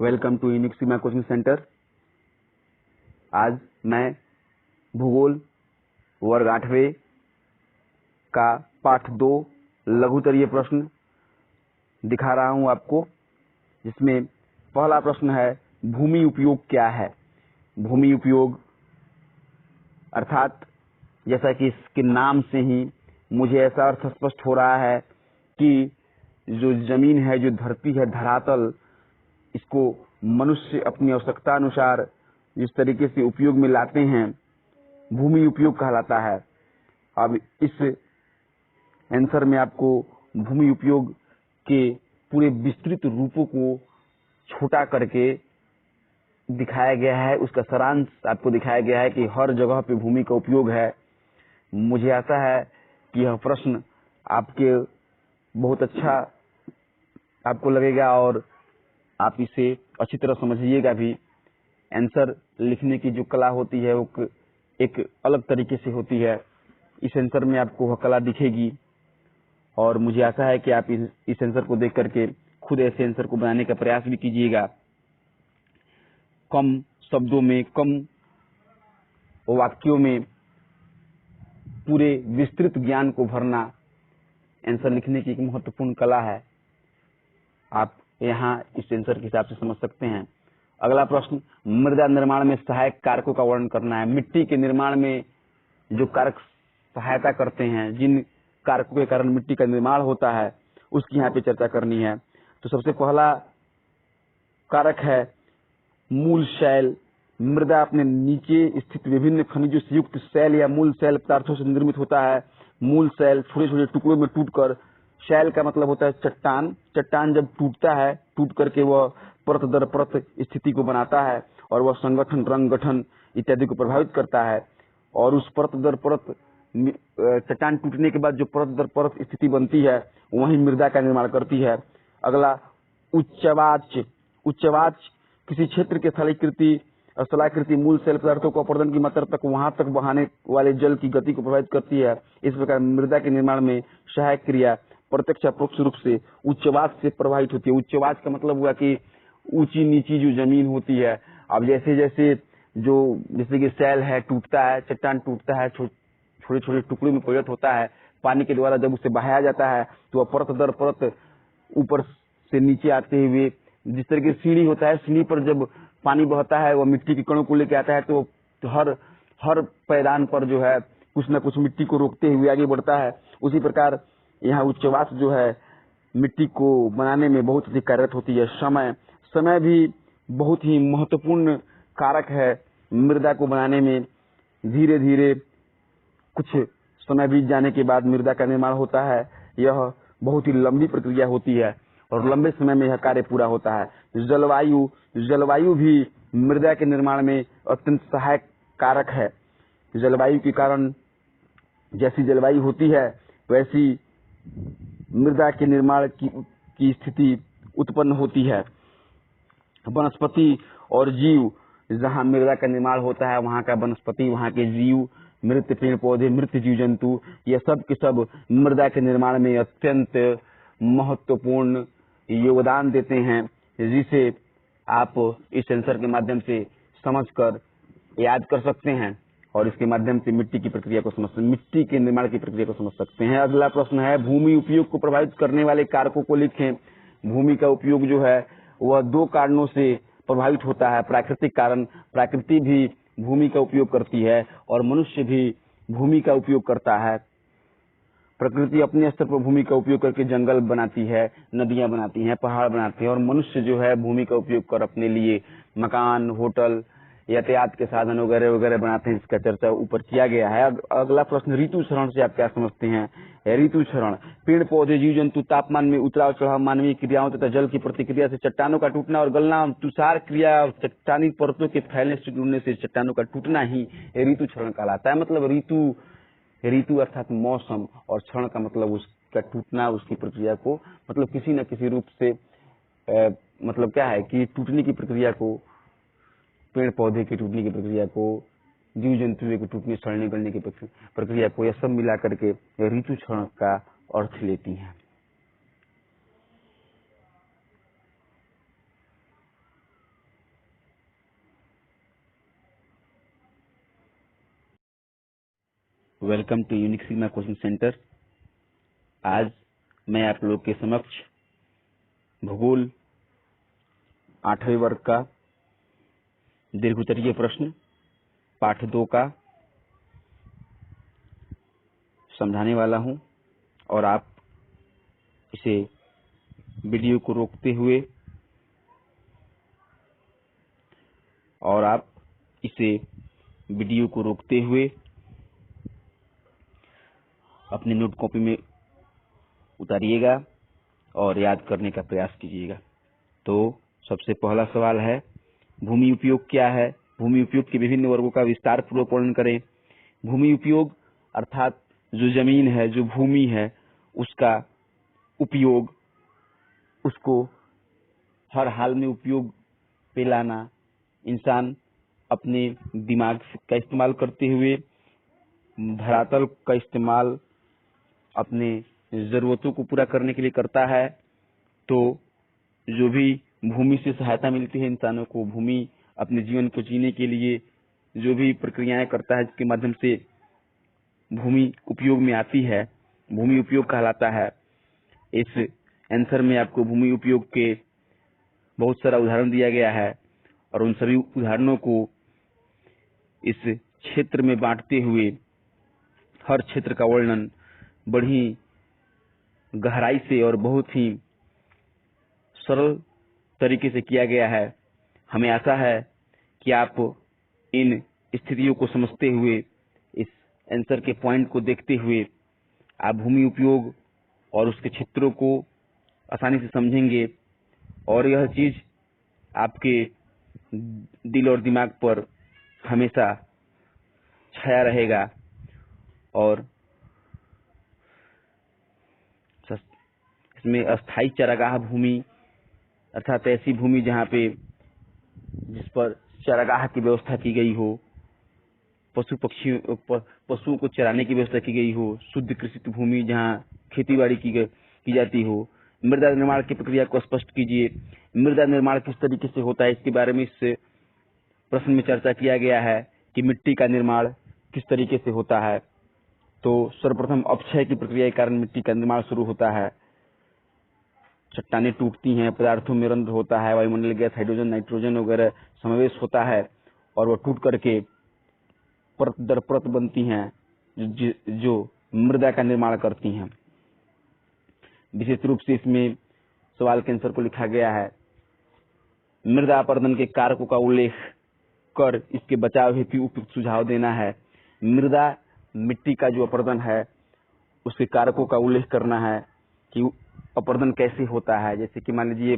Welcome to unique Seema coaching centre. आज मैं भूगोल वर्ग 8वें का पाठ 2 लघुतरीय प्रश्न दिखा रहा हूं आपको, जिसमें पहला प्रश्न है भूमि उपयोग क्या है। भूमि उपयोग अर्थात जैसा कि इसके नाम से ही मुझे ऐसा अर्थ स्पष्ट हो रहा है कि जो जमीन है, जो धरती है, धरातल, इसको मनुष्य अपनी आवश्यकता अनुसार जिस तरीके से उपयोग में लाते हैं, भूमि उपयोग कहलाता है। अब इस आंसर में आपको भूमि उपयोग के पूरे विस्तृत रूपों को छोटा करके दिखाया गया है, उसका सारांश आपको दिखाया गया है कि हर जगह पे भूमि का उपयोग है। मुझे आशा है कि यह प्रश्न आपके बहुत अच्छा आपको लगेगा और आप इसे अच्छी तरह समझिएगा भी। आंसर लिखने की जो कला होती है वो एक अलग तरीके से होती है। इस आंसर में आपको वह कला दिखेगी और मुझे आशा है कि आप इस आंसर को देख करके खुद ऐसे आंसर को बनाने का प्रयास भी कीजिएगा। कम शब्दों में, कम वाक्यों में पूरे विस्तृत ज्ञान को भरना आंसर लिखने की एक महत्वपूर्ण कला है। आप यहाँ इस आंसर के हिसाब से समझ सकते हैं। अगला प्रश्न, मृदा निर्माण में सहायक कारकों का वर्णन करना है। मिट्टी के निर्माण में जो कारक सहायता करते हैं, जिन कारकों के कारण मिट्टी का निर्माण होता है, उसकी यहाँ पे चर्चा करनी है। तो सबसे पहला कारक है मूल शैल। मृदा अपने नीचे स्थित विभिन्न खनिजों से युक्त शैल या मूल शैल पदार्थों से निर्मित होता है। मूल शैल छोटे छोटे टुकड़ों में टूटकर, शैल का मतलब होता है चट्टान। चट्टान जब टूटता है, टूट करके वह परत दर परत स्थिति को बनाता है और वह संगठन, रंग गठन इत्यादि को प्रभावित करता है। और उस परत दर परत चट्टान टूटने के बाद जो परत दर परत स्थिति बनती है, वही मृदा का निर्माण करती है। अगला उच्चवाच। उच्चवाच किसी क्षेत्र के स्थलाकृति मूल शैल पदार्थों को अपर्दन की मात्रा तक वहां तक बहाने वाले जल की गति को प्रभावित करती है। इस प्रकार मृदा के निर्माण में सहायक क्रिया प्रत्यक्ष अप्रोक्ष रूप से उच्चवाच से प्रभावित होती है। उच्चवाच का मतलब हुआ कि ऊंची नीची जो जमीन होती है। अब जैसे कि शैल है, टूटता है, चट्टान टूटता है, छोटे छोटे टुकड़ों में परिणत होता है। पानी के द्वारा जब उसे बहाया जाता है तो वह परत दर परत ऊपर से नीचे आते हुए, जिस तरीके से सीढ़ी होता है, सीढ़ी पर जब पानी बहता है वह मिट्टी के कणों को लेकर आता है, तो हर पैदान पर जो है कुछ न कुछ मिट्टी को रोकते हुए आगे बढ़ता है। उसी प्रकार यहाँ उच्चवाच जो है मिट्टी को बनाने में बहुत अधिक कार्यरत होती है। समय भी बहुत ही महत्वपूर्ण कारक है मृदा को बनाने में। धीरे धीरे कुछ समय बीत जाने के बाद मृदा का निर्माण होता है। यह बहुत ही लंबी प्रक्रिया होती है और लंबे समय में यह कार्य पूरा होता है। जलवायु भी मृदा के निर्माण में अत्यंत सहायक कारक है। जलवायु के कारण, जैसी जलवायु होती है वैसी मृदा के निर्माण की स्थिति उत्पन्न होती है। वनस्पति और जीव, जहाँ मृदा का निर्माण होता है वहाँ का वनस्पति, वहाँ के जीव, मृत पेड़ पौधे, मृत जीव जंतु, ये सब के सब मृदा के निर्माण में अत्यंत महत्वपूर्ण योगदान देते हैं, जिसे आप इस आंसर के माध्यम से समझकर याद कर सकते हैं और इसके माध्यम से मिट्टी के निर्माण की प्रक्रिया को समझ सकते हैं। अगला प्रश्न है भूमि उपयोग को प्रभावित करने वाले कारकों को लिखें। भूमि का उपयोग जो है वह 2 कारणों से प्रभावित होता है। प्राकृतिक कारण, प्रकृति भी भूमि का उपयोग करती है और मनुष्य भी भूमि का उपयोग करता है। प्रकृति अपने स्तर पर भूमि का उपयोग करके जंगल बनाती है, नदियां बनाती हैं, पहाड़ बनाती है, और मनुष्य जो है भूमि का उपयोग कर अपने लिए मकान, होटल, यातायात के साधन वगैरह वगैरह बनाते हैं। इसका चर्चा ऊपर किया गया है। अगला प्रश्न, ऋतु क्षरण से आप क्या समझते हैं। ऋतु क्षरण, पेड़ पौधे, जीव जंतु, तापमान में उतराव चढ़ाव, मानवीय क्रियाओं तथा जल की प्रतिक्रिया से चट्टानों का टूटना और गलना, तुषार क्रिया, चट्टानी परतों के फैलने से जुड़ने से चट्टानों का टूटना ही ऋतु क्षरण कहलाता है। मतलब ऋतु अर्थात मौसम, और क्षण का मतलब उसका टूटना, उसकी प्रक्रिया को, मतलब किसी न किसी रूप से मतलब क्या है कि टूटने की प्रक्रिया को, पेड़ पौधे की टूटने की प्रक्रिया को, जीव जंतु के टूटने, सड़ने गलने की प्रक्रिया को, यह सब मिला करके ऋतु क्षरण का अर्थ लेती हैं। Welcome to unique sigma coaching centre. आज मैं आप लोग के समक्ष भूगोल 8वें वर्ग का दीर्घोत्तरीय प्रश्न पाठ 2 का समझाने वाला हूं और आप इसे वीडियो को रोकते हुए अपने नोट कॉपी में उतारिएगा और याद करने का प्रयास कीजिएगा। तो सबसे पहला सवाल है, भूमि उपयोग क्या है? भूमि उपयोग के विभिन्न वर्गों का विस्तार पूर्वक वर्णन करें। भूमि उपयोग अर्थात जो जमीन है, जो भूमि है, उसका उपयोग, उसको हर हाल में उपयोग पे लाना, इंसान अपने दिमाग का इस्तेमाल करते हुए धरातल का इस्तेमाल अपने जरूरतों को पूरा करने के लिए करता है। तो जो भी भूमि से सहायता मिलती है इंसानों को, भूमि अपने जीवन को जीने के लिए जो भी प्रक्रियाएं करता है, जिसके माध्यम से भूमि उपयोग में आती है, भूमि उपयोग कहलाता है। इस आंसर में आपको भूमि उपयोग के बहुत सारा उदाहरण दिया गया है और उन सभी उदाहरणों को इस क्षेत्र में बांटते हुए हर क्षेत्र का वर्णन बड़ी गहराई से और बहुत ही सरल तरीके से किया गया है। हमें आशा है कि आप इन स्थितियों को समझते हुए, इस आंसर के पॉइंट को देखते हुए आप भूमि उपयोग और उसके क्षेत्रों को आसानी से समझेंगे और यह चीज आपके दिल और दिमाग पर हमेशा छाया रहेगा। और इसमें अस्थायी चारागाह भूमि अर्थात ऐसी भूमि जहाँ पे जिस पर चारागाह की व्यवस्था की गई हो, पशुओं को चराने की व्यवस्था की गई हो, शुद्ध कृषित भूमि जहाँ खेती बाड़ी की जाती हो। मृदा निर्माण की प्रक्रिया को स्पष्ट कीजिए। मृदा निर्माण किस तरीके से होता है, इसके बारे में इस प्रश्न में चर्चा किया गया है कि मिट्टी का निर्माण किस तरीके से होता है। तो सर्वप्रथम अपक्षय की प्रक्रिया के कारण मिट्टी का निर्माण शुरू होता है। चट्टानें टूटती हैं, पदार्थों में रंध्र होता है, वायुमंडल गैस, हाइड्रोजन, नाइट्रोजन वगैरह समावेश होता है और वह टूट करके परत दर परत बनती हैं जो मृदा का निर्माण करती हैं। विशेष रूप से इसमें सवाल के आंसर को लिखा गया है, मृदा अपरदन के कारकों का उल्लेख कर इसके बचाव हेतु उपयुक्त सुझाव देना है। मृदा मिट्टी का जो अपरदन है उसके कारकों का उल्लेख करना है कि अपरदन कैसे होता है। जैसे कि मान लीजिए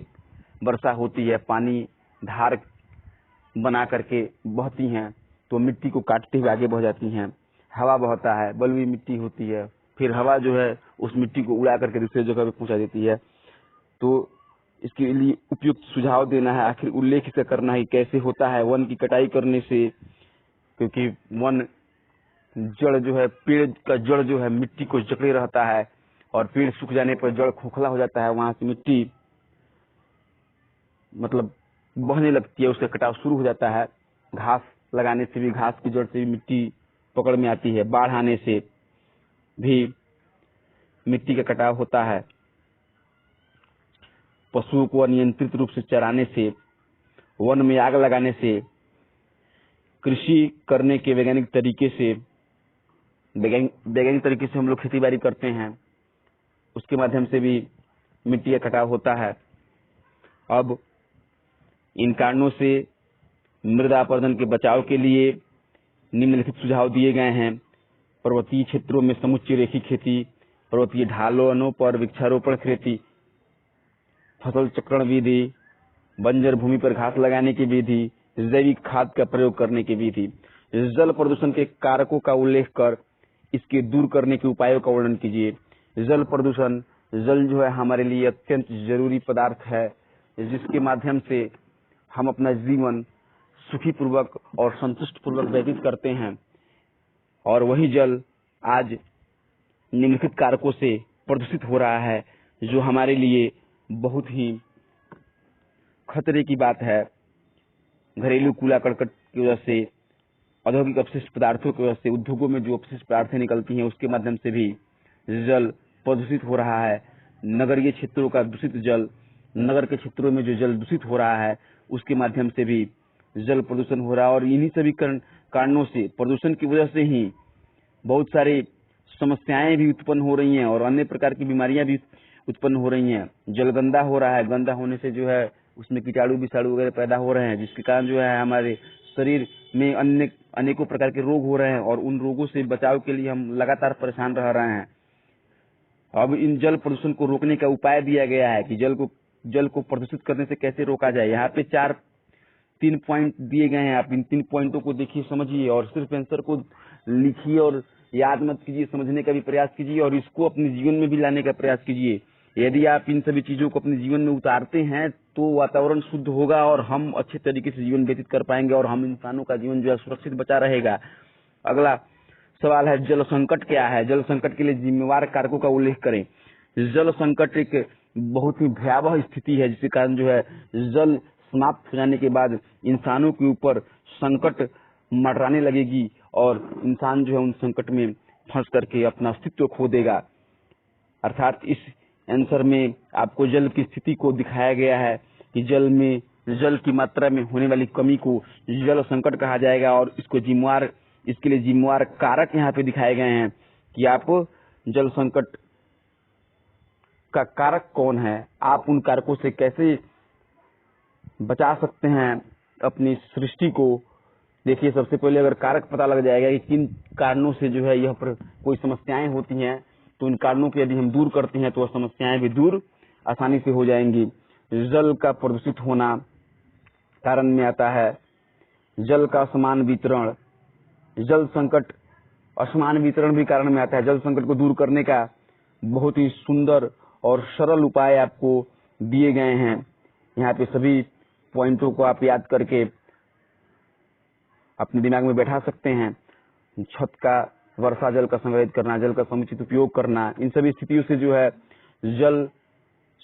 वर्षा होती है, पानी धार बना करके बहती हैं तो मिट्टी को काटते हुए आगे बह जाती हैं। हवा बहता है, बलुई मिट्टी होती है, फिर हवा जो है उस मिट्टी को उड़ा करके दूसरी जगह पे पहुंचा देती है। तो इसके लिए उपयुक्त सुझाव देना है, आखिर उल्लेख इसे करना है कैसे होता है। वन की कटाई करने से, क्योंकि वन जड़ जो है, पेड़ का जड़ जो है मिट्टी को जकड़े रहता है और पेड़ सूख जाने पर जड़ खोखला हो जाता है, वहां से मिट्टी मतलब बहने लगती है, उसका कटाव शुरू हो जाता है। घास लगाने से भी, घास की जड़ से भी मिट्टी पकड़ में आती है। बाढ़ आने से भी मिट्टी का कटाव होता है। पशुओं को अनियंत्रित रूप से चराने से, वन में आग लगाने से, कृषि करने के वैज्ञानिक तरीके से हम लोग खेती बाड़ी करते हैं, उसके माध्यम से भी मिट्टी का कटाव होता है। अब इन कारणों से मृदा अपरदन के बचाव के लिए निम्नलिखित सुझाव दिए गए हैं। पर्वतीय क्षेत्रों में समुच्चय रेखीय खेती, पर्वतीय ढालों पर वृक्षारोपण खेती, फसल चक्रण विधि, बंजर भूमि पर घास लगाने की विधि, जैविक खाद का प्रयोग करने की विधि। जल प्रदूषण के कारकों का उल्लेख कर इसके दूर करने के उपायों का वर्णन कीजिए। जल प्रदूषण, जल जो है हमारे लिए अत्यंत जरूरी पदार्थ है, जिसके माध्यम से हम अपना जीवन सुखी पूर्वक और संतुष्ट पूर्वक व्यतीत करते हैं। और वही जल आज निम्नलिखित कारकों से प्रदूषित हो रहा है, जो हमारे लिए बहुत ही खतरे की बात है। घरेलू कूड़ा करकट की वजह से, औद्योगिक अपशिष्ट पदार्थों की वजह से, उद्योगों में जो अपशिष्ट पदार्थें निकलती हैं उसके माध्यम से भी जल प्रदूषित हो रहा है। नगरीय क्षेत्रों का दूषित जल, नगर के क्षेत्रों में जो जल दूषित हो रहा है उसके माध्यम से भी जल प्रदूषण हो रहा है। और इन्हीं सभी कारणों से, प्रदूषण की वजह से ही बहुत सारी समस्याएं भी उत्पन्न हो रही हैं और अन्य प्रकार की बीमारियां भी उत्पन्न हो रही हैं। जल गंदा हो रहा है, गंदा होने से जो है उसमें कीटाणु विषाणु वगैरह पैदा हो रहे हैं, जिसके कारण जो है हमारे शरीर में अनेकों प्रकार के रोग हो रहे हैं और उन रोगों से बचाव के लिए हम लगातार परेशान रह रहे हैं। अब इन जल प्रदूषण को रोकने का उपाय दिया गया है कि जल को प्रदूषित करने से कैसे रोका जाए। यहाँ पे 3 पॉइंट दिए गए हैं, आप इन 3 पॉइंटों को देखिए, समझिए और सिर्फ आंसर को लिखिए और याद मत कीजिए, समझने का भी प्रयास कीजिए और इसको अपने जीवन में भी लाने का प्रयास कीजिए। यदि आप इन सभी चीजों को अपने जीवन में उतारते हैं तो वातावरण शुद्ध होगा और हम अच्छे तरीके से जीवन व्यतीत कर पाएंगे और हम इंसानों का जीवन जो है सुरक्षित बचा रहेगा। अगला सवाल है, जल संकट क्या है? जल संकट के लिए जिम्मेवार कारकों का उल्लेख करें। जल संकट एक बहुत ही भयावह स्थिति है जिसके कारण जो है जल समाप्त हो जाने के बाद इंसानों के ऊपर संकट मंडराने लगेगी और इंसान जो है उन संकट में फंस करके अपना अस्तित्व खो देगा। अर्थात इस आंसर में आपको जल की स्थिति को दिखाया गया है कि जल की मात्रा में होने वाली कमी को जल संकट कहा जाएगा और इसके लिए जिम्मेवार कारक यहाँ पे दिखाए गए हैं कि आप जल संकट का कारक कौन है, आप उन कारकों से कैसे बचा सकते हैं अपनी सृष्टि को। देखिए, सबसे पहले अगर कारक पता लग जाएगा कि किन कारणों से जो है यह पर कोई समस्याएं होती हैं, तो इन कारणों को यदि हम दूर करते हैं तो वह समस्याएं भी दूर आसानी से हो जाएंगी। जल का प्रदूषित होना कारण में आता है जल का असमान वितरण। जल संकट असमान वितरण भी कारण में आता है। जल संकट को दूर करने का बहुत ही सुंदर और सरल उपाय आपको दिए गए हैं। यहाँ पे सभी पॉइंटों को आप याद करके अपने दिमाग में बैठा सकते हैं। छत का वर्षा जल का संग्रहित करना, जल का समुचित उपयोग करना, इन सभी स्थितियों से जो है जल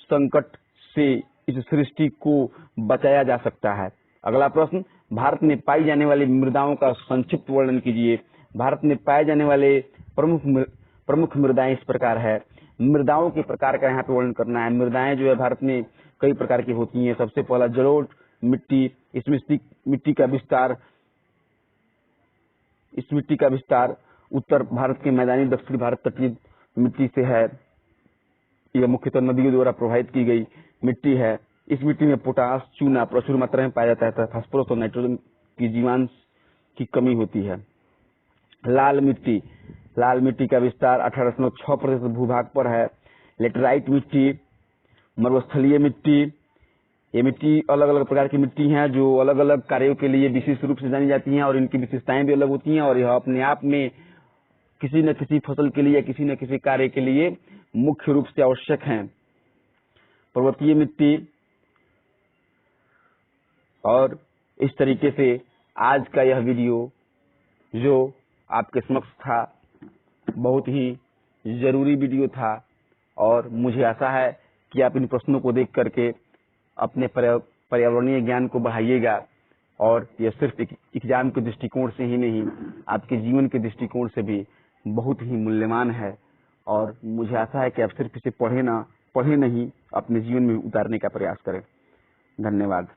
संकट से इस सृष्टि को बचाया जा सकता है। अगला प्रश्न, भारत में पाई जाने वाली मृदाओं का संक्षिप्त वर्णन कीजिए। भारत में पाए जाने वाले प्रमुख मृदाएं इस प्रकार है। मृदाओं के प्रकार का यहाँ पे वर्णन करना है। मृदाएं जो है भारत में कई प्रकार की होती हैं। सबसे पहला जलोढ़ मिट्टी, इस मिट्टी का विस्तार उत्तर भारत के मैदानी, दक्षिण भारत तटीय मिट्टी से है। यह मुख्यतः नदियों द्वारा प्रभावित की गई मिट्टी है। इस मिट्टी में पोटास, चूना प्रचुर मात्रा में पाया जाता है तथा फास्फोरस और नाइट्रोजन की जीवांश की कमी होती है। लाल मिट्टी का विस्तार 18.6% भूभाग पर है। लेटराइट मिट्टी, मरुस्थलीय मिट्टी, ये मिट्टी अलग अलग प्रकार की मिट्टी हैं जो अलग अलग कार्यों के लिए विशेष रूप से जानी जाती हैं और इनकी विशेषताएं भी अलग होती हैं और यह अपने आप में किसी न किसी फसल के लिए या किसी न किसी कार्य के लिए मुख्य रूप से आवश्यक हैं। पर्वतीय मिट्टी, और इस तरीके से आज का यह वीडियो जो आपके समक्ष था बहुत ही जरूरी वीडियो था और मुझे आशा है कि आप इन प्रश्नों को देख करके अपने पर्यावरणीय ज्ञान को बढ़ाइएगा और यह सिर्फ एग्जाम के दृष्टिकोण से ही नहीं, आपके जीवन के दृष्टिकोण से भी बहुत ही मूल्यवान है और मुझे आशा है कि आप सिर्फ इसे पढ़े नहीं, अपने जीवन में उतारने का प्रयास करें। धन्यवाद।